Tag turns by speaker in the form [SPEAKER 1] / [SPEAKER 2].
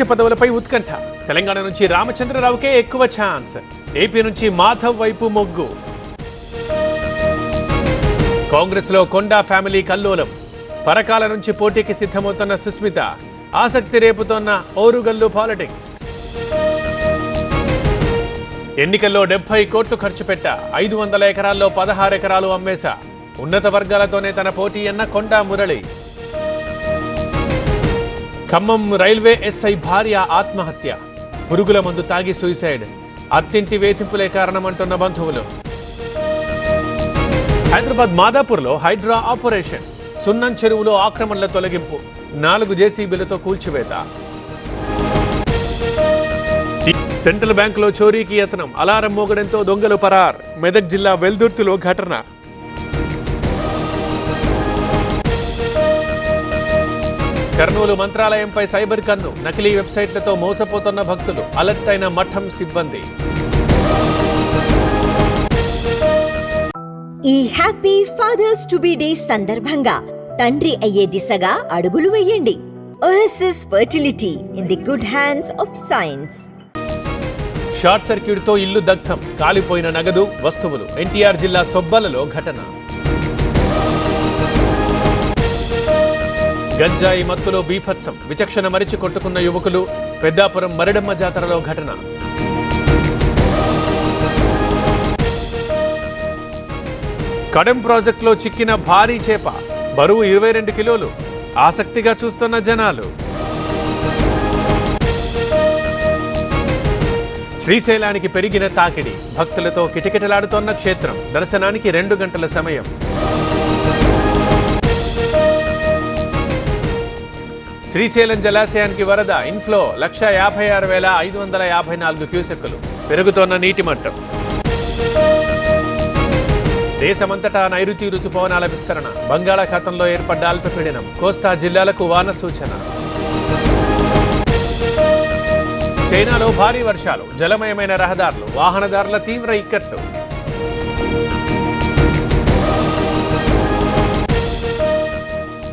[SPEAKER 1] ముఖ్య పదవులపై ఉత్కంఠ. తెలంగాణ నుంచి రామచంద్రరావుకే ఎక్కువ ఛాన్స్. ఏపీ నుంచి మాధవ్ వైపు మొగ్గు. కాంగ్రెస్ లో కొండా ఫ్యామిలీ కల్లోలం. పరకాల నుంచి పోటీకి సిద్ధమవుతున్న సుస్మిత ఆసక్తి రేపుతోన్న ఓరుగల్లు పాలిటిక్స్. ఎన్నికల్లో 70 కోట్లు ఖర్చు పెట్టా, 500 ఎకరాల్లో 16 ఎకరాలు అమ్మేశా. ఉన్నత వర్గాలతోనే తన పోటీ అన్న కొండా మురళి. ఖమ్మం రైల్వే ఎస్ఐ భార్య ఆత్మహత్య. పురుగుల మందు తాగి సూసైడ్. అత్తింటి వేధింపులే కారణమంటున్న బంధువులు. హైదరాబాద్ మాదాపూర్లో హైడ్రా ఆపరేషన్. సున్నం చెరువులో ఆక్రమణల తొలగింపు. 4 జేసీబీలతో కూల్చివేత. సెంట్రల్ బ్యాంకులో చోరీకి యత్నం. అలారం మోగడంతో దొంగలు పరార్. మెదక్ జిల్లా వెల్దుర్తిలో ఘటన. కర్నూలు మంత్రాలయంపై సైబర్ కన్ను. నకిలీ వెబ్సైట్లతో మోసపోతున్న భక్తులు. అలర్ట్ అయిన మఠం సిబ్బంది.
[SPEAKER 2] ఈ happy father's to be day సందర్భంగా తండ్రి అయ్యే దిశగా అడుగులు వేయండి. OSS fertility in the good hands of science.
[SPEAKER 1] Short circuit తో ఇల్లు దగ్ధం. కాలిపోయిన నగదు, వస్తువులు. ఎన్టీఆర్ జిల్లా సొబ్బలలో ఘటన. గంజాయి మత్తులో బీభత్సం. విచక్షణ మరిచి కొట్టుకున్న యువకులు. పెద్దాపురం మరిడమ్మ జాతరలో ఘటన. కడెం ప్రాజెక్టులో చిక్కిన భారీ చేప. బరువు 22 కిలోలు. ఆసక్తిగా చూస్తున్న జనాలు. శ్రీశైలానికి పెరిగిన తాకిడి. భక్తులతో కిటకిటలాడుతోన్న క్షేత్రం. దర్శనానికి 2 గంటల సమయం. శ్రీశైలం జలాశయానికి వరద. ఇన్ఫ్లో 156,554 క్యూసెక్కులు. పెరుగుతోన్న నీటి మట్టం. దేశమంతటా నైరుతి రుతుపవనాల విస్తరణ. బంగాళాఖాతంలో ఏర్పడ్డ అల్పపీడనం. కోస్తా జిల్లాలకు వాన సూచన. చైనాలో భారీ వర్షాలు. జలమయమైన రహదారులు. వాహనదారుల తీవ్ర ఇక్కట్లు.